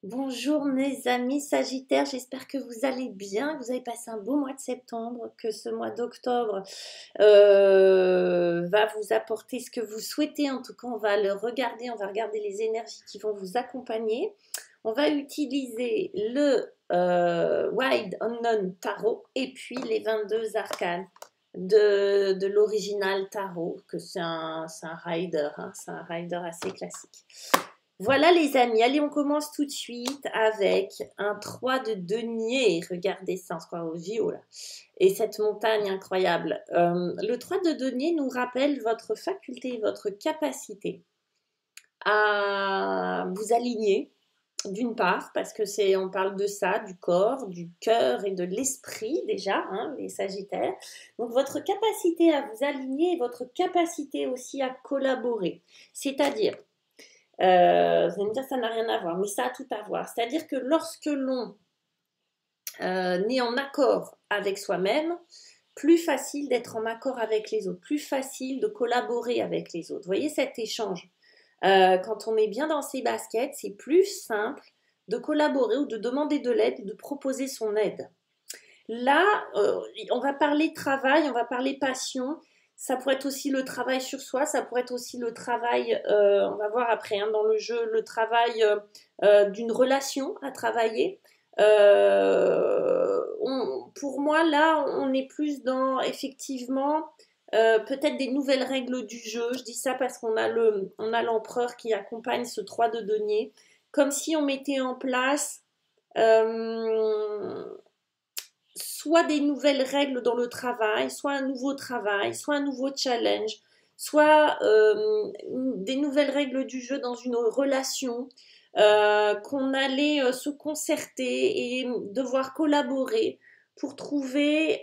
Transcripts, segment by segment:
Bonjour mes amis Sagittaires, j'espère que vous allez bien, que vous avez passé un beau mois de septembre, que ce mois d'octobre va vous apporter ce que vous souhaitez. En tout cas, on va regarder les énergies qui vont vous accompagner. On va utiliser le Wild Unknown Tarot et puis les 22 arcanes de l'original Tarot, que c'est un rider, hein, c'est un rider assez classique. Voilà les amis, allez on commence tout de suite avec un 3 de denier, regardez ça, on se croit au JO là, et cette montagne incroyable. Le 3 de denier nous rappelle votre faculté, votre capacité à vous aligner, d'une part, parce que on parle de ça, du corps, du cœur et de l'esprit déjà, hein, les Sagittaires. Donc votre capacité à vous aligner et votre capacité aussi à collaborer, c'est-à-dire vous allez me dire ça n'a rien à voir, mais ça a tout à voir. C'est-à-dire que lorsque l'on est en accord avec soi-même, plus facile d'être en accord avec les autres, plus facile de collaborer avec les autres. Vous voyez cet échange. Quand on est bien dans ses baskets, c'est plus simple de collaborer ou de demander de l'aide ou de proposer son aide. Là, on va parler travail, on va parler passion. Ça pourrait être aussi le travail sur soi, ça pourrait être aussi le travail, on va voir après hein, dans le jeu, le travail d'une relation à travailler. Pour moi, là, on est plus dans effectivement peut-être des nouvelles règles du jeu. Je dis ça parce on a l'empereur qui accompagne ce 3 de denier, comme si on mettait en place euh, soit des nouvelles règles dans le travail, soit un nouveau travail, soit un nouveau challenge, soit des nouvelles règles du jeu dans une relation, qu'on allait se concerter et devoir collaborer pour trouver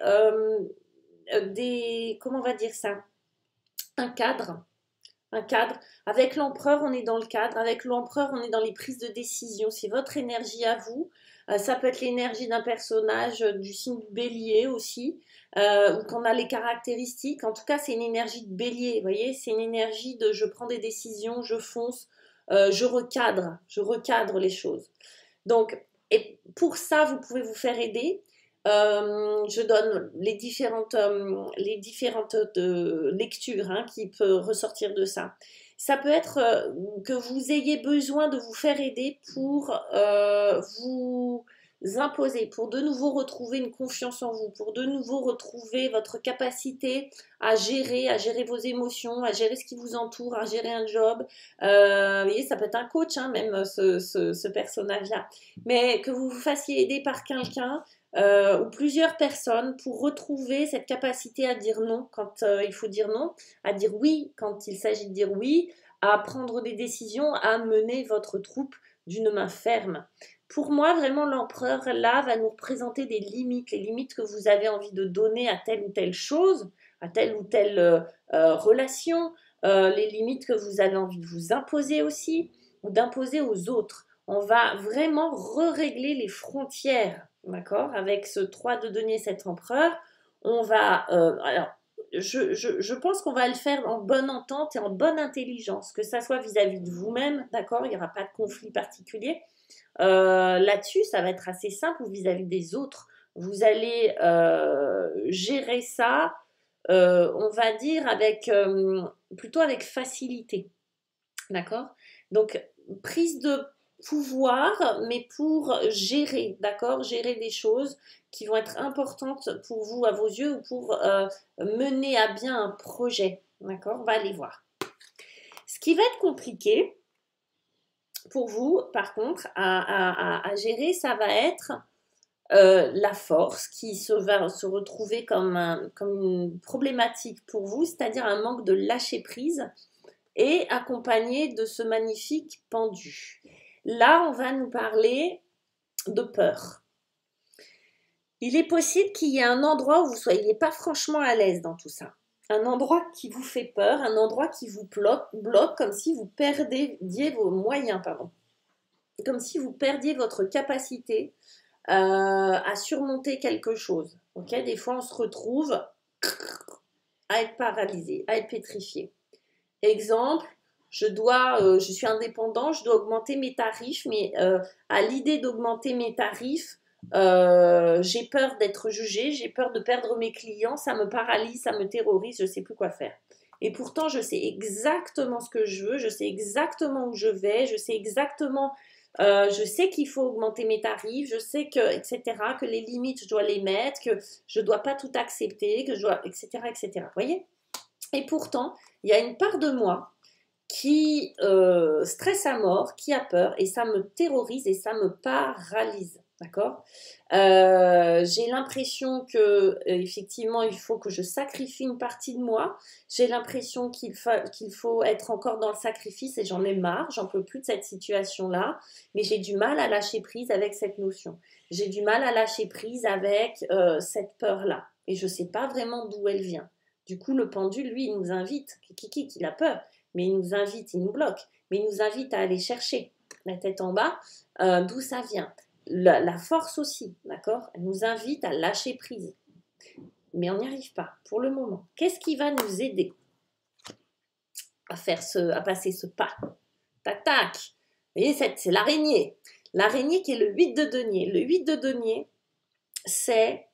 comment on va dire ça, un cadre. Un cadre. Avec l'empereur, on est dans le cadre. Avec l'empereur, on est dans les prises de décision. C'est votre énergie à vous. Ça peut être l'énergie d'un personnage du signe du bélier aussi, ou qu'on a les caractéristiques. En tout cas, c'est une énergie de bélier. Vous voyez, c'est une énergie de je prends des décisions, je fonce, je recadre les choses. Donc, et pour ça, vous pouvez vous faire aider. Je donne les différentes lectures hein, qui peuvent ressortir de ça. Ça peut être que vous ayez besoin de vous faire aider pour vous imposer, pour de nouveau retrouver une confiance en vous, pour de nouveau retrouver votre capacité à gérer vos émotions, à gérer ce qui vous entoure, à gérer un job. Vous voyez, ça peut être un coach, hein, même ce personnage-là. Mais que vous vous fassiez aider par quelqu'un ou plusieurs personnes pour retrouver cette capacité à dire non quand il faut dire non, à dire oui quand il s'agit de dire oui, à prendre des décisions, à mener votre troupe d'une main ferme. Pour moi, vraiment, l'empereur, là, va nous représenter des limites, les limites que vous avez envie de donner à telle ou telle chose, à telle ou telle relation, les limites que vous avez envie de vous imposer aussi, ou d'imposer aux autres. On va vraiment régler les frontières, d'accord, avec ce 3 de denier, cet empereur. On va, alors, je pense qu'on va le faire en bonne entente et en bonne intelligence, que ça soit vis-à-vis de vous-même, d'accord, il n'y aura pas de conflit particulier. Là-dessus, ça va être assez simple ou vis-à-vis des autres. Vous allez gérer ça, on va dire, plutôt avec facilité. D'accord. Donc, prise de pouvoir, mais pour gérer, d'accord, gérer des choses qui vont être importantes pour vous, à vos yeux, ou pour mener à bien un projet. D'accord. On va aller voir. Ce qui va être compliqué pour vous, par contre, à gérer, ça va être la force qui va se retrouver comme une problématique pour vous, c'est-à-dire un manque de lâcher prise et accompagné de ce magnifique pendu. Là, on va nous parler de peur. Il est possible qu'il y ait un endroit où vous ne soyez pas franchement à l'aise dans tout ça. Un endroit qui vous fait peur, un endroit qui vous bloque comme si vous perdiez vos moyens, pardon. Comme si vous perdiez votre capacité à surmonter quelque chose. Okay, des fois, on se retrouve à être paralysé, à être pétrifié. Exemple, je suis indépendant, je dois augmenter mes tarifs, mais à l'idée d'augmenter mes tarifs, j'ai peur d'être jugée, j'ai peur de perdre mes clients, ça me paralyse, ça me terrorise, je ne sais plus quoi faire. Et pourtant, je sais exactement ce que je veux, je sais exactement où je vais, je sais exactement, je sais qu'il faut augmenter mes tarifs, je sais que, etc., que les limites, je dois les mettre, que je ne dois pas tout accepter, que je dois, etc., etc. Vous voyez? Et pourtant, il y a une part de moi qui stresse à mort, qui a peur, et ça me terrorise et ça me paralyse. D'accord. J'ai l'impression que effectivement il faut que je sacrifie une partie de moi. J'ai l'impression qu'il faut être encore dans le sacrifice et j'en ai marre, j'en peux plus de cette situation-là. Mais j'ai du mal à lâcher prise avec cette notion. J'ai du mal à lâcher prise avec cette peur-là. Et je ne sais pas vraiment d'où elle vient. Du coup, le pendule, lui, il nous invite. Kiki, il a peur, mais il nous invite, il nous bloque, mais il nous invite à aller chercher la tête en bas, d'où ça vient. La force aussi, d'accord? Elle nous invite à lâcher prise. Mais on n'y arrive pas pour le moment. Qu'est-ce qui va nous aider à passer ce pas? Tac, tac. Vous voyez, c'est l'araignée. L'araignée qui est le 8 de denier. Le 8 de denier, c'est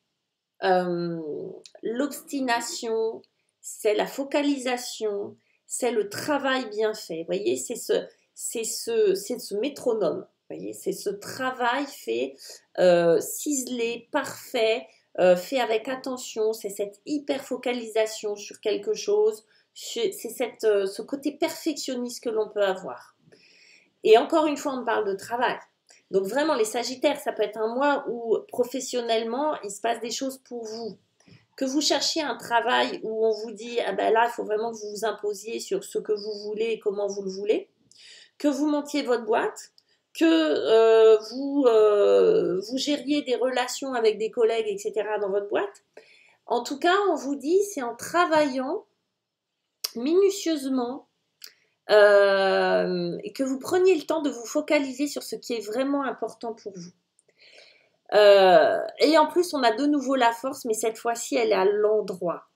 l'obstination, c'est la focalisation, c'est le travail bien fait. Vous voyez, c'est ce métronome. Vous voyez, c'est ce travail fait, ciselé, parfait, fait avec attention. C'est cette hyper focalisation sur quelque chose. C'est ce côté perfectionniste que l'on peut avoir. Et encore une fois, on parle de travail. Donc vraiment, les Sagittaires, ça peut être un mois où professionnellement, il se passe des choses pour vous. Que vous cherchiez un travail où on vous dit, ah ben là, il faut vraiment que vous vous imposiez sur ce que vous voulez et comment vous le voulez. Que vous montiez votre boîte, que vous gériez des relations avec des collègues, etc. dans votre boîte. En tout cas, on vous dit, c'est en travaillant minutieusement et que vous preniez le temps de vous focaliser sur ce qui est vraiment important pour vous. Et en plus, on a de nouveau la force, mais cette fois-ci, elle est à l'endroit.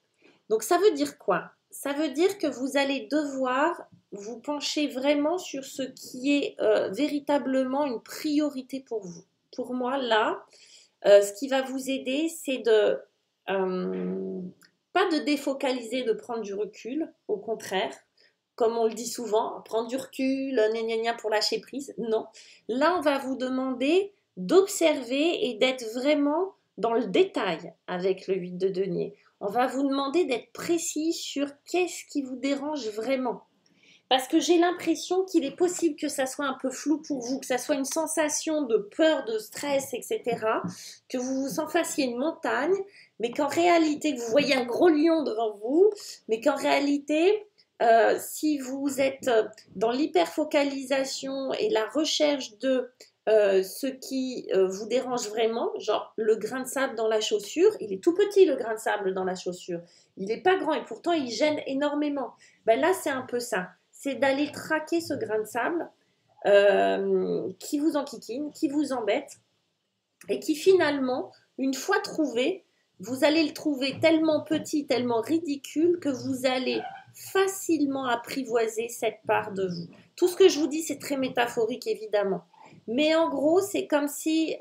Donc, ça veut dire quoi? Ça veut dire que vous allez devoir vous pencher vraiment sur ce qui est véritablement une priorité pour vous. Pour moi, là, ce qui va vous aider, c'est de pas de défocaliser, de prendre du recul, au contraire, comme on le dit souvent, prendre du recul, gna gna pour lâcher prise. Non. Là, on va vous demander d'observer et d'être vraiment dans le détail avec le 8 de denier. On va vous demander d'être précis sur qu'est-ce qui vous dérange vraiment. Parce que j'ai l'impression qu'il est possible que ça soit un peu flou pour vous, que ça soit une sensation de peur, de stress, etc. Que vous vous en fassiez une montagne, mais qu'en réalité, que vous voyez un gros lion devant vous, mais qu'en réalité, si vous êtes dans l'hyperfocalisation et la recherche de ce qui vous dérange vraiment, genre le grain de sable dans la chaussure, il est tout petit le grain de sable dans la chaussure, il n'est pas grand et pourtant il gêne énormément. Ben là c'est un peu ça, c'est d'aller traquer ce grain de sable qui vous enquiquine, qui vous embête et qui finalement, une fois trouvé, vous allez le trouver tellement petit, tellement ridicule que vous allez facilement apprivoiser cette part de vous. Tout ce que je vous dis, c'est très métaphorique évidemment. Mais en gros, c'est comme si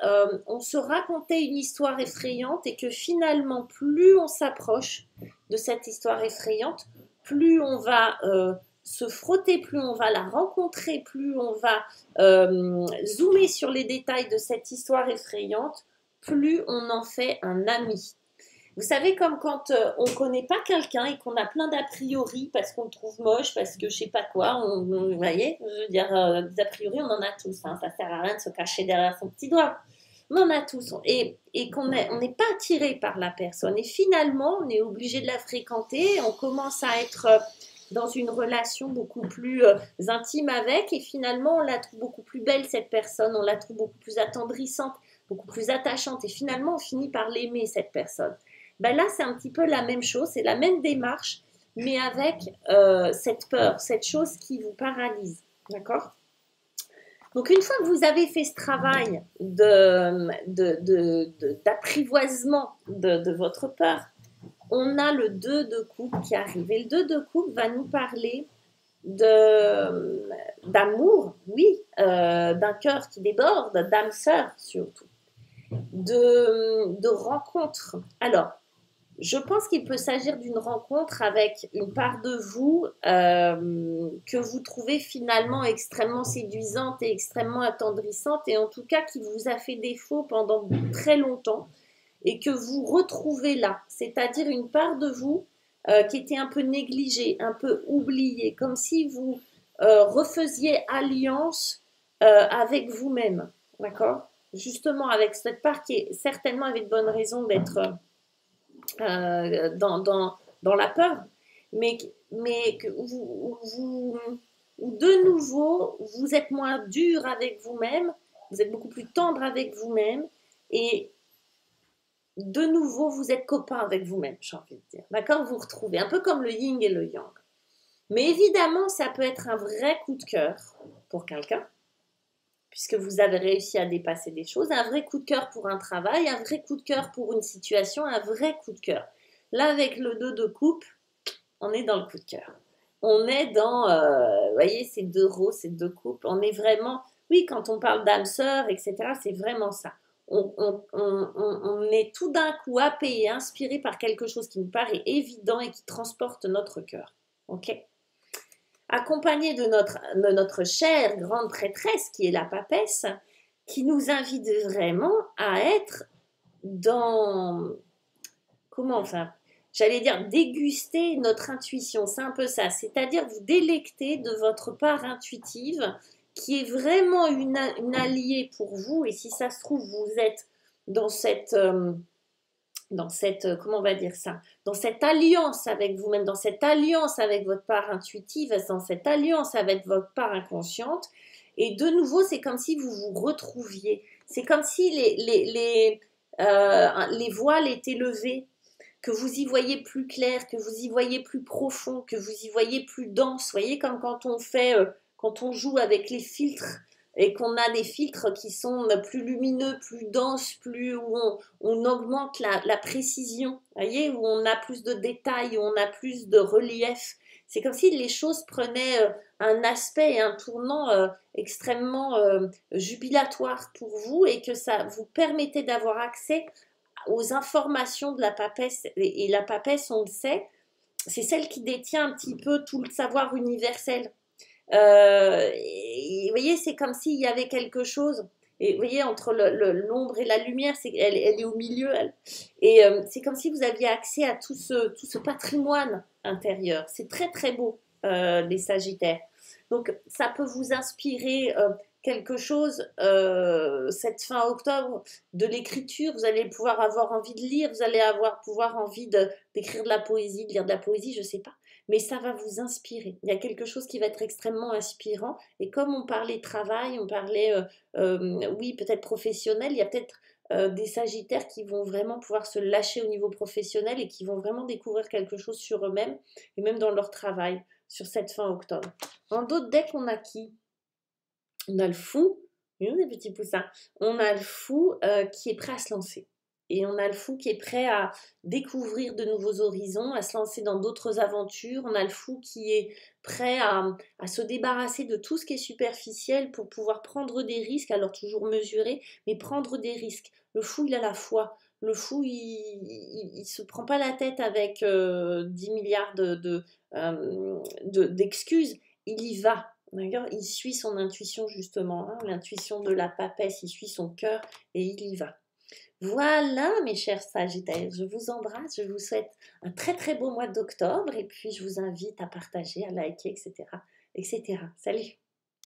on se racontait une histoire effrayante et que finalement, plus on s'approche de cette histoire effrayante, plus on va se frotter, plus on va la rencontrer, plus on va zoomer sur les détails de cette histoire effrayante, plus on en fait un ami. Vous savez, comme quand on ne connaît pas quelqu'un et qu'on a plein d'a priori parce qu'on le trouve moche, parce que je sais pas quoi, vous voyez, je veux dire, des a priori, on en a tous, hein, ça sert à rien de se cacher derrière son petit doigt. On en a tous, et qu'on n'est pas attiré par la personne. Et finalement, on est obligé de la fréquenter, on commence à être dans une relation beaucoup plus intime avec, et finalement, on la trouve beaucoup plus belle, cette personne, on la trouve beaucoup plus attendrissante, beaucoup plus attachante, et finalement, on finit par l'aimer, cette personne. Ben là, c'est un petit peu la même chose, c'est la même démarche, mais avec cette peur, cette chose qui vous paralyse. D'accord? Donc, une fois que vous avez fait ce travail d'apprivoisement de votre peur, on a le 2 de coupe qui arrive. Et le 2 de coupe va nous parler d'amour, oui, d'un cœur qui déborde, d'âme sœur surtout, de rencontres. Alors, je pense qu'il peut s'agir d'une rencontre avec une part de vous que vous trouvez finalement extrêmement séduisante et extrêmement attendrissante, et en tout cas qui vous a fait défaut pendant très longtemps, et que vous retrouvez là, c'est-à-dire une part de vous qui était un peu négligée, un peu oubliée, comme si vous refaisiez alliance avec vous-même, d'accord? Justement avec cette part qui certainement avait de bonnes raisons d'être dans la peur, mais que de nouveau, vous êtes moins dur avec vous-même, vous êtes beaucoup plus tendre avec vous-même, et de nouveau, vous êtes copain avec vous-même, j'ai envie de dire. D'accord? Vous retrouvez, un peu comme le yin et le yang. Mais évidemment, ça peut être un vrai coup de cœur pour quelqu'un, puisque vous avez réussi à dépasser des choses, un vrai coup de cœur pour un travail, un vrai coup de cœur pour une situation, un vrai coup de cœur. Là, avec le 2 de coupe, on est dans le coup de cœur. On est dans, vous voyez, ces 2 roses, ces 2 coupes. On est vraiment, oui, quand on parle d'âme sœur, etc., c'est vraiment ça. On est tout d'un coup happé et inspiré par quelque chose qui nous paraît évident et qui transporte notre cœur. Ok? Accompagné de notre chère grande prêtresse, qui est la papesse, qui nous invite vraiment à être dans, comment enfin, j'allais dire déguster notre intuition, c'est un peu ça, c'est-à-dire vous délecter de votre part intuitive qui est vraiment une alliée pour vous, et si ça se trouve, vous êtes dans cette, comment on va dire ça, dans cette alliance avec vous-même, dans cette alliance avec votre part intuitive, dans cette alliance avec votre part inconsciente, et de nouveau, c'est comme si vous vous retrouviez, c'est comme si les voiles étaient levés, que vous y voyez plus clair, que vous y voyez plus profond, que vous y voyez plus dense. Vous voyez, comme quand on joue avec les filtres et qu'on a des filtres qui sont plus lumineux, plus denses, où on augmente la précision, vous voyez, où on a plus de détails, où on a plus de relief. C'est comme si les choses prenaient un aspect et un tournant extrêmement jubilatoire pour vous, et que ça vous permettait d'avoir accès aux informations de la papesse. Et la papesse, on le sait, c'est celle qui détient un petit peu tout le savoir universel. Et vous voyez, c'est comme s'il y avait quelque chose. Et vous voyez, entre l'ombre et la lumière, elle est au milieu. Et c'est comme si vous aviez accès à tout ce patrimoine intérieur. C'est très très beau, les Sagittaires. Donc ça peut vous inspirer quelque chose, cette fin octobre, de l'écriture. Vous allez pouvoir avoir envie de lire, vous allez pouvoir envie d'écrire de la poésie, de lire de la poésie, je ne sais pas. Mais ça va vous inspirer. Il y a quelque chose qui va être extrêmement inspirant. Et comme on parlait travail, on parlait, oui, peut-être professionnel, il y a peut-être des Sagittaires qui vont vraiment pouvoir se lâcher au niveau professionnel et qui vont vraiment découvrir quelque chose sur eux-mêmes et même dans leur travail sur cette fin octobre. En d'autres decks, on a qui? On a le fou, des petits poussins. On a le fou qui est prêt à se lancer. Et on a le fou qui est prêt à découvrir de nouveaux horizons, à se lancer dans d'autres aventures. On a le fou qui est prêt à se débarrasser de tout ce qui est superficiel pour pouvoir prendre des risques, alors toujours mesurés, mais prendre des risques. Le fou, il a la foi. Le fou, il se prend pas la tête avec 10 milliards d'excuses. Il y va. D'accord? Il suit son intuition justement, hein, l'intuition de la papesse, il suit son cœur et il y va. Voilà mes chers Sagittaires, je vous embrasse, je vous souhaite un très très beau mois d'octobre et puis je vous invite à partager, à liker, etc. etc. Salut!